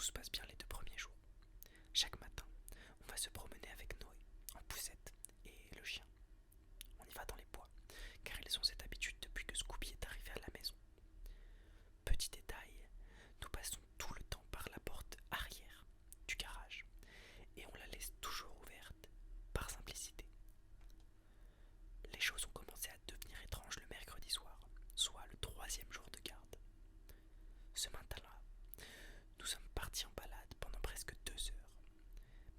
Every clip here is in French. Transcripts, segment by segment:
Tout se passe bien les 2 premiers jours. Chaque matin, on va se promener avec Noé, en poussette, et le chien. On y va dans les bois, car ils ont cette habitude depuis que Scooby est arrivé à la maison. Petit détail, nous passons tout le temps par la porte arrière du garage, et on la laisse toujours ouverte, par simplicité. Les choses ont commencé à devenir étranges le mercredi soir, soit le 3e jour de garde. Ce matin-là, nous sommes partis en balade pendant presque 2 heures,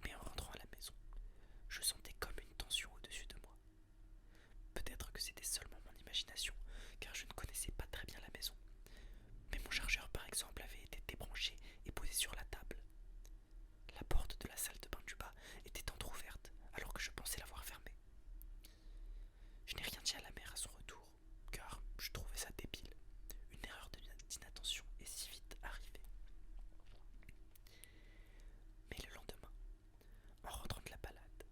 mais en rentrant à la maison, je sentais comme une tension au-dessus de moi. Peut-être que c'était seulement mon imagination, car je ne connaissais pas très bien la maison, mais mon chargeur par exemple avait été débranché et posé sur la table. La porte de la salle de bain du bas était entr'ouverte alors que je pensais l'avoir fermée. Je n'ai rien dit à la mère à son retour, car je trouvais ça débile. Une erreur d'inattention est si vite arrivée. Mais le lendemain, en rentrant de la balade,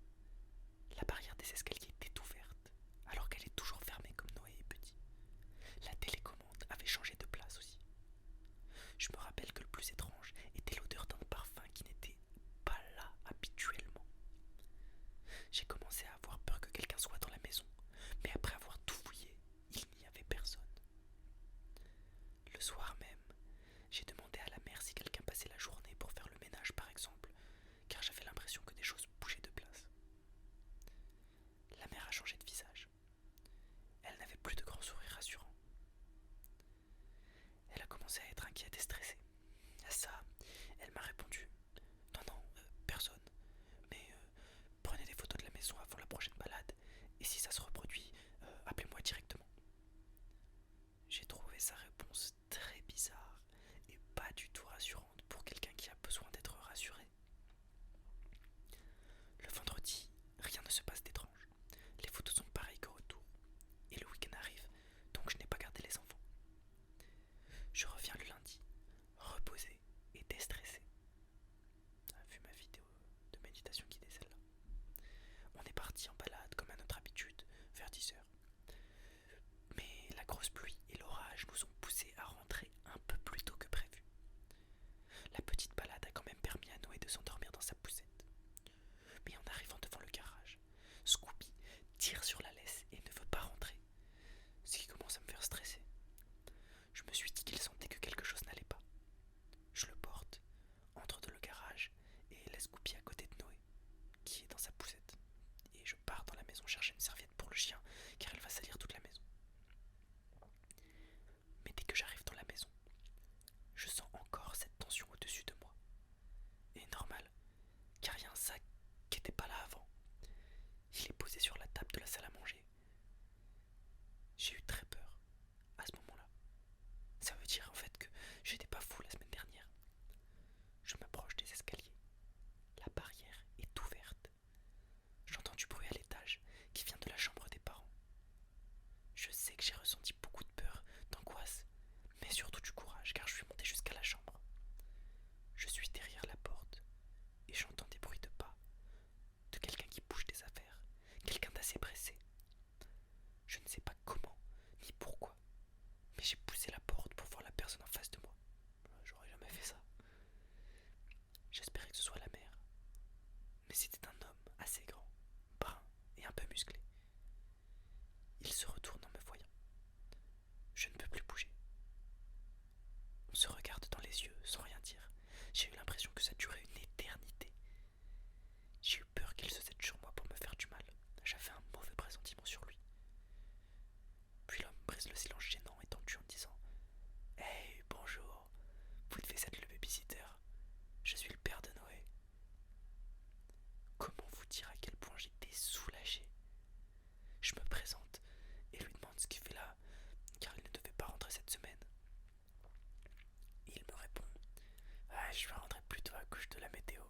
la barrière des escaliers était ouverte, alors qu'elle est toujours fermée comme Noé est petit. La télécommande avait changé de place aussi. Je me rappelle que le plus étrange était l'odeur d'un parfum qui n'était pas là habituellement. J'ai commencé à avoir peur que quelqu'un soit dans la maison, mais après avoir tout fouillé, il n'y avait personne. Le soir même, j'ai demandé à la mère si quelqu'un passait la journée pour faire le ménage par exemple, car j'avais l'impression que des choses bougeaient de place. La mère a changé de visage. Elle n'avait plus de grand sourire rassurant. Elle a commencé à être inquiète et stressée. À ça, elle m'a répondu: non, non, personne. Mais prenez des photos de la maison avant la prochaine balade, et si ça se reproduit, appelez-moi directement. J'ai trouvé sa réponse très bizarre et pas du tout rassurante pour quelqu'un qui a besoin d'être rassuré. Le vendredi, rien ne se passe d'étrange. Les photos sont pareilles qu'au retour. Et le week-end arrive, donc je n'ai pas gardé les enfants. Je reviens le lundi, reposé et déstressé. Vu ma vidéo de méditation guidée, celle-là. On est parti en balade comme à notre habitude, vers 10 heures. Mais la grosse pluie et l'orage nous ont poussés à rentrer un peu plus tôt que prévu. La petite balade a quand même permis à Noé de s'endormir dans sa poussette. Mais en arrivant devant le garage, Scooby tire sur la laisse et ne veut pas rentrer, ce qui commence à me faire stresser. Je me suis dit qu'il sentait que quelque chose n'allait pas. Je le porte, entre dans le garage et laisse Scooby à côté de Noé, qui est dans sa poussette. Et je pars dans la maison chercher une serviette pour le chien, car il va salir toute la maison. Mais dès que j'arrive dans la maison, je sens encore cette tension au-dessus de moi. Et normal, car il y a un sac qui n'était pas là avant. Il est posé sur la table de la salle à manger. J'ai eu très peur à ce moment-là. Ça veut dire en fait que j'étais pas fou la semaine dernière. Je m'approche des escaliers. La barrière est ouverte. J'entends du bruit à l'étage qui vient de la chambre des parents. Je sais que j'ai ressenti beaucoup de peur, d'angoisse, mais surtout du courage car je suis monté jusqu'à la chambre. Je suis derrière la porte et j'entends des bruits de pas, de quelqu'un qui bouge des affaires, quelqu'un d'assez pressé. Je ne sais pas comment ni pourquoi, mais j'ai poussé la porte pour voir la personne en face de moi. J'aurais jamais fait ça. J'espérais que ce soit la mère, mais c'était un homme assez grand, brun et un peu musclé. Il se retourne en me voyant. Je ne peux plus bouger. On se regarde dans les yeux sans rien dire. J'ai eu l'impression que ça durait une éternité. J'ai eu peur qu'il se jette sur moi pour me faire du mal. J'avais un mauvais pressentiment sur lui. Puis l'homme brise le silence gênant et tendu en disant: Hey, bonjour, vous devez être le babysitter. Je suis le père de Noé. Comment vous dire à quel point j'étais soulagé. Je me présente et lui demande ce qu'il fait là, car il ne devait pas rentrer cette semaine. Il me répond: je vais rentrer plus tôt à cause de la météo.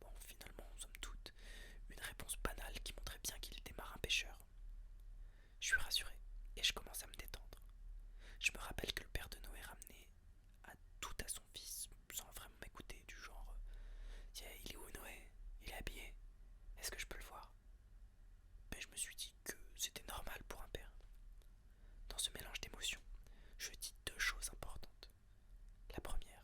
Bon, finalement, somme toute, une réponse banale qui montrait bien qu'il était marin-pêcheur. Je suis rassuré et je commence à me détendre. Je me rappelle que le père de Noé ramenait à tout à son fils sans vraiment m'écouter, du genre: Tiens, il est où Noé? Il est habillé? Est-ce que je peux le voir? Mais je me suis dit que c'était normal pour un père. Dans ce mélange d'émotions, je dis 2 choses importantes. La première: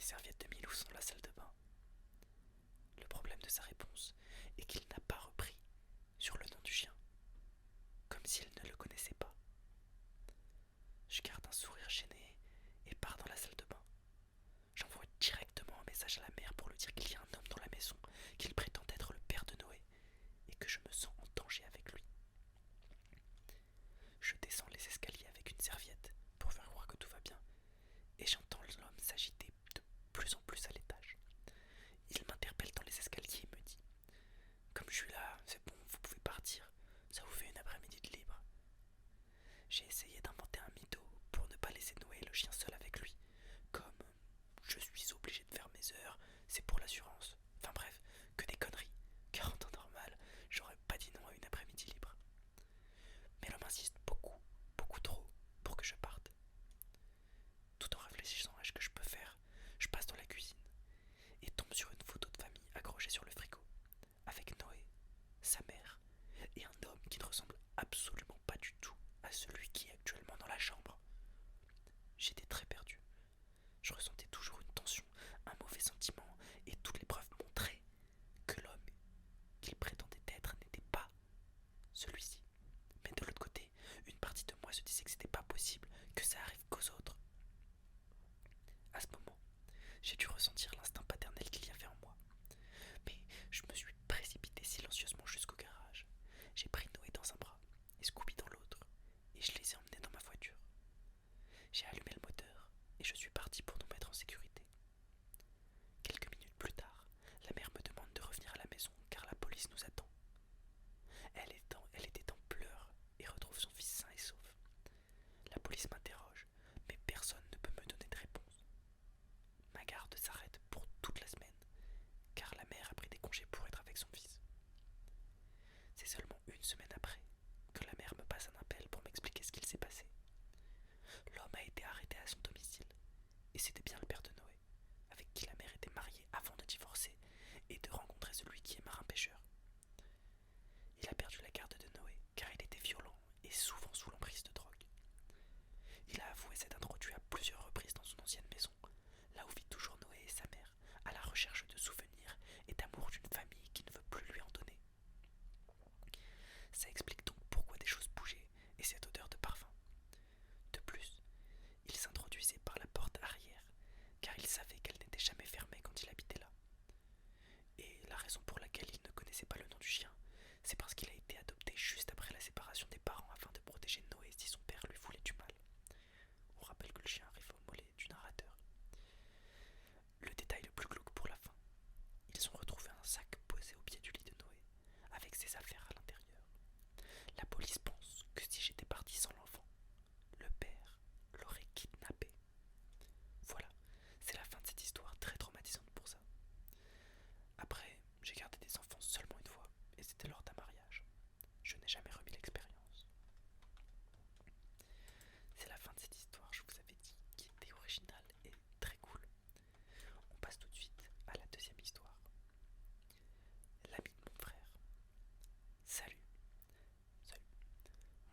serviettes de Milou sont dans la salle de bain. Le problème de sa réponse est qu'il n'a pas repris sur le nom du chien, comme s'il ne le connaissait pas. Je garde un sourire gêné et pars dans la salle de bain. J'envoie directement un message à la mère pour lui dire qu'il y a un homme dans la maison, qu'il prétend être le père de Noé et que je me sens en danger avec lui. Je descends les escaliers avec une serviette pour faire croire que tout va bien et j'entends l'homme s'agiter de plus en plus à l'étage. Il m'interpelle dans les escaliers et me dit: comme je suis là, c'est bon, vous pouvez partir, ça vous fait une après-midi de libre. J'ai essayé d'inventer un mytho pour ne pas laisser Noé le chien seul avec lui, comme je suis obligé de faire mes heures, c'est pour l'assurance. Enfin bref, que des conneries, car en temps normal, j'aurais pas dit non à une après-midi libre. Mais l'homme insiste beaucoup, beaucoup trop, pour que je parte. Tout en réfléchissant à ce que je peux faire, je passe dans la cuisine et tombe sur une photo de famille accrochée sur le frigo, avec Noé, sa mère et un homme qui ne ressemble absolument pas du tout à celui qui est actuellement dans la chambre. J'étais très perdu. Je ressentais toujours une tension, un mauvais sentiment, et toutes les preuves montraient que l'homme qu'il prétendait être n'était pas celui-ci. Mais de l'autre côté, une partie de moi se disait que c'était pas possible, que ça arrive qu'aux autres. À ce moment, j'ai dû ressentir l'instinct paternel qu'il y avait en moi. Mais je me suis précipité silencieusement jusqu'au garage. J'ai pris Noé dans un bras et Scooby dans l'autre, et je les ai emmenés dans ma voiture. J'ai allumé le moteur et je suis parti pour nous mettre en sécurité. Quelques minutes plus tard, la mère me demande de revenir à la maison car la police nous attend. Elle était en pleurs et retrouve son fils sain et sauf. La police m'interroge, mais personne ne peut me donner de réponse. Ma garde s'arrête pour toute la semaine, car la mère a pris des congés pour être avec son fils. C'est seulement une semaine après que la mère me passe un appel pour m'expliquer ce qu'il s'est passé. L'homme a été arrêté à son domicile, et c'était bien le père de Noé, avec qui la mère était mariée avant de divorcer et de rencontrer celui qui est marin-pêcheur. Il a perdu la garde de Noé car il était violent et souvent sous l'emprise de drogue. Il a avoué s'être introduit à plusieurs reprises dans son ancienne maison, là où vit toujours Noé et sa mère, à la recherche de souvenirs et d'amour d'une famille qui ne veut plus lui en donner. Ça explique donc pourquoi des choses bougeaient et cette odeur de parfum. De plus, il s'introduisait par la porte arrière, car il savait qu'elle n'était jamais fermée quand il habitait là. Et la raison pour laquelle il ne connaissait pas le nom du chien, c'est parce qu'il a été adopté juste après la séparation des parents afin de protéger Noé si son père lui voulait du mal. On rappelle que le chien arrive au mollet du narrateur. Le détail le plus glauque pour la fin. Ils ont retrouvé un sac posé au pied du lit de Noé, avec ses affaires à l'intérieur. La police pense que si j'étais parti sans l'enfant, le père l'aurait kidnappé. Voilà, c'est la fin de cette histoire très traumatisante pour ça. Après, j'ai gardé des enfants seulement une fois, et c'était lors d'un mariage. Je n'ai jamais remis l'expérience. C'est la fin de cette histoire, je vous avais dit, qui était originale et très cool. On passe tout de suite à la deuxième histoire. L'ami de mon frère. Salut. Salut.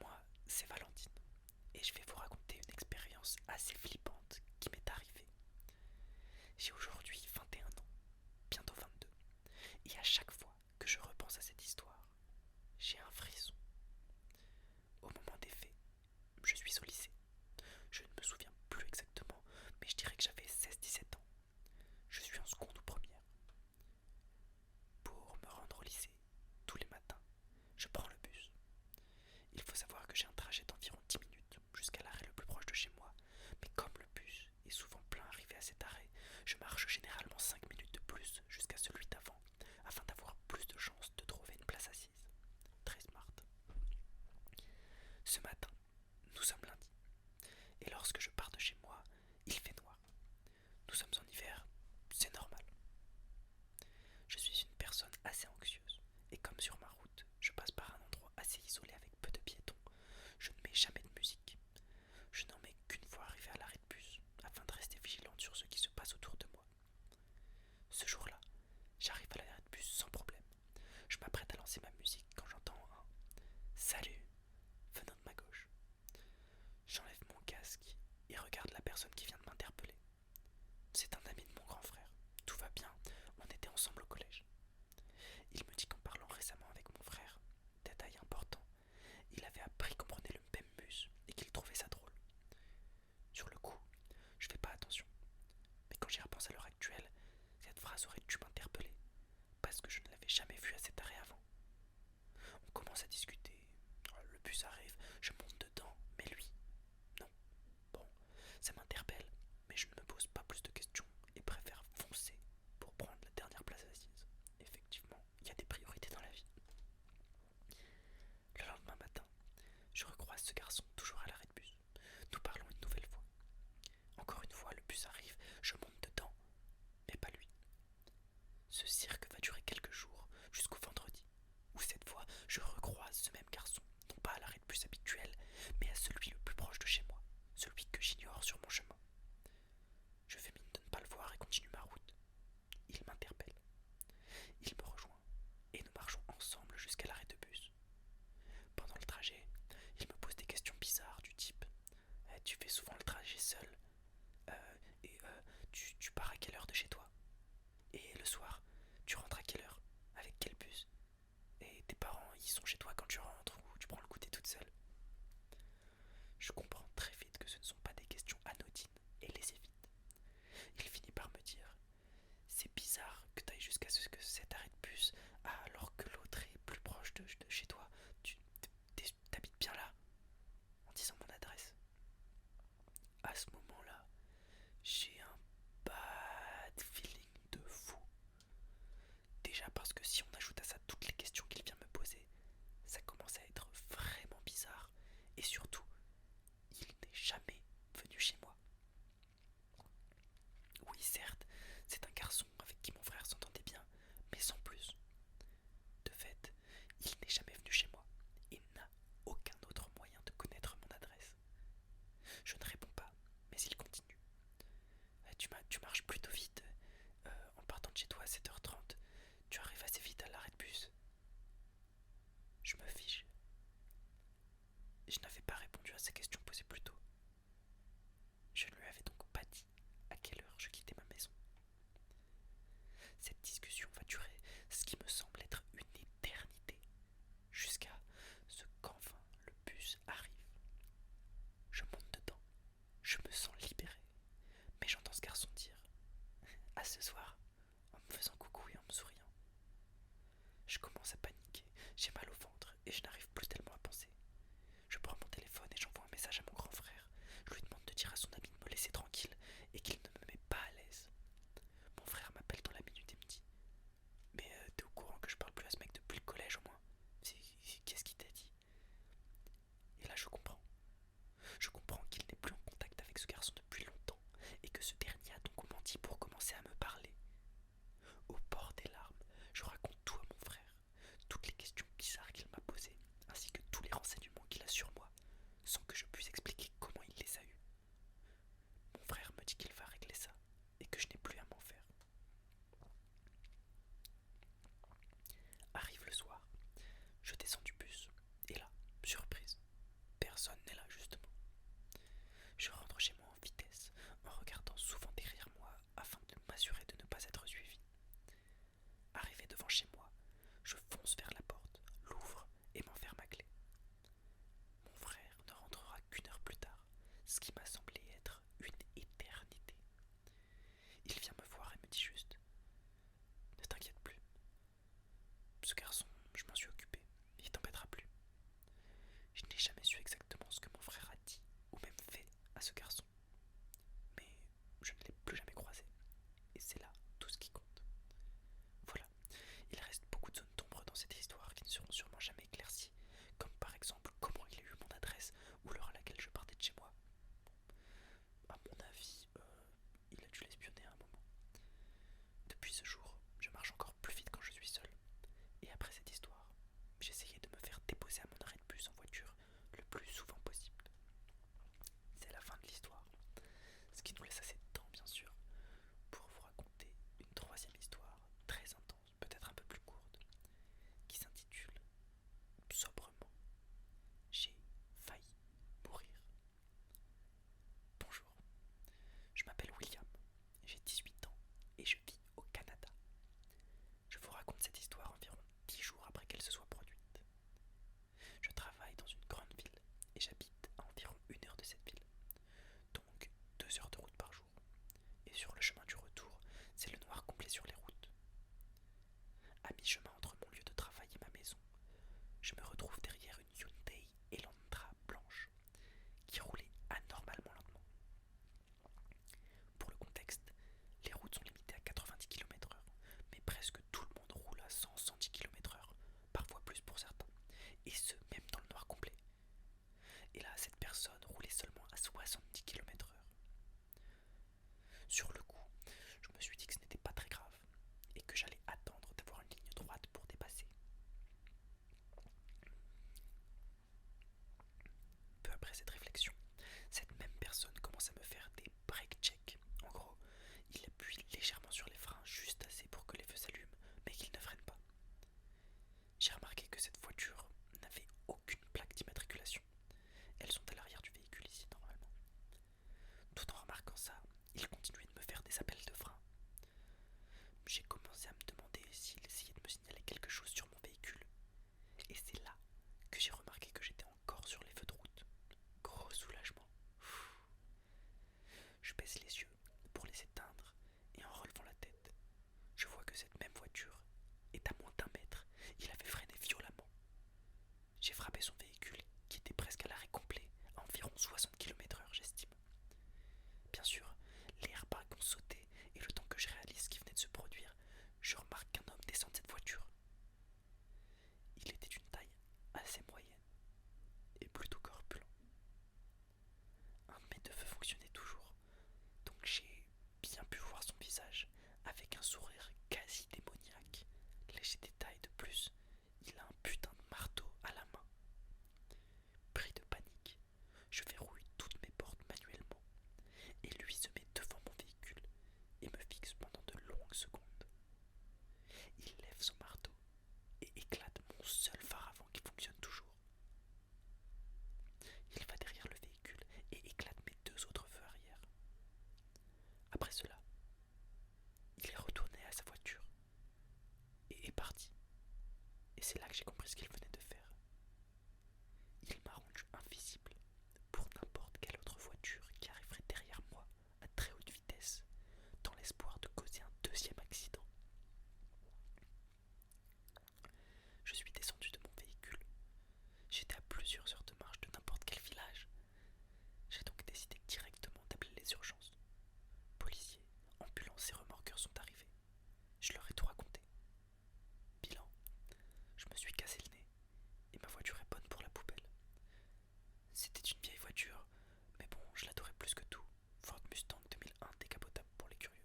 Moi, c'est Valentine, et je vais vous raconter une expérience assez flippante qui m'est arrivée. J'ai aujourd'hui 21 ans, bientôt 22, et à chaque fois que je repense à cette histoire, j'ai un frisson. Au moment des faits, je suis au lycée. Je ne me souviens plus exactement, mais je dirais que j'avais 16-17 ans. Je suis en seconde ou première. Pour me rendre au lycée, tous les matins, je prends le bus. Il faut savoir que j'ai un trajet d'environ 10 minutes jusqu'à l'arrêt le plus proche de chez moi, mais comme le bus est souvent plein arrivé à cet arrêt, je marche phrase aurait dû m'interpeller, parce que je ne l'avais jamais vu à cet arrêt avant. On commence à discuter. Le bus arrive, je monte dedans, mais lui, non. Bon, ça m'interpelle, mais je ne me pose pas plus de questions et préfère foncer pour prendre la dernière place assise. Effectivement, il y a des priorités dans la vie. Le lendemain matin, je recroise ce garçon toujours à l'arrêt de bus. Nous parlons une nouvelle fois. Encore une fois, le bus arrive, je monte dedans, mais pas lui. Ce cirque va durer quelques jours, jusqu'au vendredi, où cette fois je recroise ce même garçon, non pas à l'arrêt de bus habituel, mais à celui le plus proche de chez moi, celui que j'ignore sur mon chemin. Je fais mine de ne pas le voir et continue ma route. Il m'interpelle. Il me rejoint, et nous marchons ensemble jusqu'à l'arrêt de bus. Pendant le trajet, il me pose des questions bizarres du type Tu fais souvent le trajet seul tu pars à quelle heure de chez toi? Et le soir, tu rentres à quelle heure? Avec quel bus? Et tes parents, ils sont chez toi quand tu rentres ou tu prends le goûter toute seule? Je comprends très vite que ce ne sont pas des questions anodines et les évite. Il finit par me dire C'est bizarre que tu ailles jusqu'à cet arrêt de bus alors que l'autre est plus proche de chez toi. Tu t'habites bien là? En disant mon adresse. À ce moment-là, j'ai un bad feeling de fou. Déjà parce que si on ajoute à ça toutes les questions qu'il vient me poser, ça commence à être vraiment bizarre. Et surtout, il n'est jamais venu chez moi. Oui, certes, c'est un garçon avec qui mon frère s'entendait bien, mais sans plus. De fait, il n'est jamais venu chez moi et n'a aucun autre moyen de connaître mon adresse. Je ne réponds pas, mais il continue. Tu marches plutôt vite. En partant de chez toi à 7h30, tu arrives assez vite à l'arrêt de bus. Je me fiche. Je n'avais pas répondu à ces questions posées plus tôt. Je ne lui avais donc pas dit à quelle heure je quittais ma maison. Cette discussion va durer ce qui me semble être une éternité, jusqu'à ce qu'enfin le bus arrive. Je monte dedans, je me sens libéré, mais j'entends ce garçon dire « À ce soir », en me faisant coucou et en me souriant. Je commence à paniquer, j'ai mal au ventre et je n'arrive plus tellement à penser. Je prends mon téléphone et j'envoie un message à mon grand frère. Je lui demande de dire à son ami de me laisser tranquille et qu'il ne me met pas à l'aise. Mon frère m'appelle dans la minute et me dit Mais t'es au courant que je parle plus à ce mec depuis le collège au moins? Qu'est-ce qu'il t'a dit? Et là je comprends. Je comprends qu'il n'est plus en contact avec ce garçon depuis longtemps et que ce dernier a donc menti pour commencer à me parler. Au bord des larmes, je raconte tout à mon frère, toutes les questions bizarres qu'il m'a posées, avec un sourire quasi démoniaque. Léger détail de plus, il a un putain de marteau à la main. Pris de panique, je verrouille toutes mes portes manuellement, et lui se met devant mon véhicule et me fixe pendant de longues secondes. Il lève son marteau et éclate mon seul phare avant qui fonctionne toujours. Il va derrière le véhicule et éclate mes deux autres feux arrière. Après cela, il est retourné à sa voiture et est parti. Et c'est là que j'ai compris ce qu'il venait de faire. Il m'a rendu invisible pour n'importe quelle autre voiture qui arriverait derrière moi à très haute vitesse, dans l'espoir de causer un deuxième accident. Je suis descendu de mon véhicule. J'étais à plusieurs heures de marche de n'importe quel village. J'ai donc décidé directement d'appeler les urgences. Policiers, ambulances et remorqueurs sont arrivés. Je leur ai tout raconté. Bilan, je me suis cassé le nez et ma voiture est bonne pour la poubelle. C'était une vieille voiture, mais bon, je l'adorais plus que tout. Ford Mustang 2001 décapotable pour les curieux.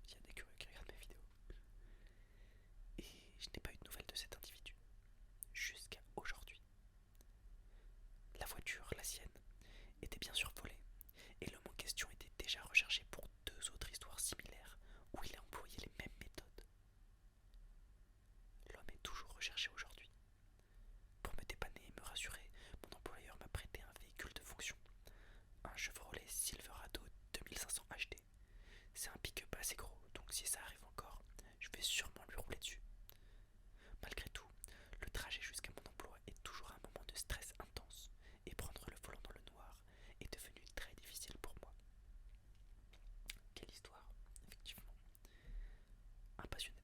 Il y a des curieux qui regardent mes vidéos. Et je n'ai pas eu de nouvelles de cet individu. Jusqu'à aujourd'hui. La voiture, la sienne, était bien sûr volée, et l'homme en question était déjà recherché pour deux autres histoires similaires où il a employé les mêmes méthodes. L'homme est toujours recherché aujourd'hui. Pour me dépanner et me rassurer, mon employeur m'a prêté un véhicule de fonction, un Chevrolet Silverado 2500 HD. C'est un pick-up assez gros, donc si ça arrive encore, je vais sûrement lui rouler dessus. Malgré tout, le trajet jusqu'à mon emploi est toujours un moment de stress intense, et prendre le volant dans le noir est devenu très difficile pour moi. Quelle histoire, effectivement. Un passionné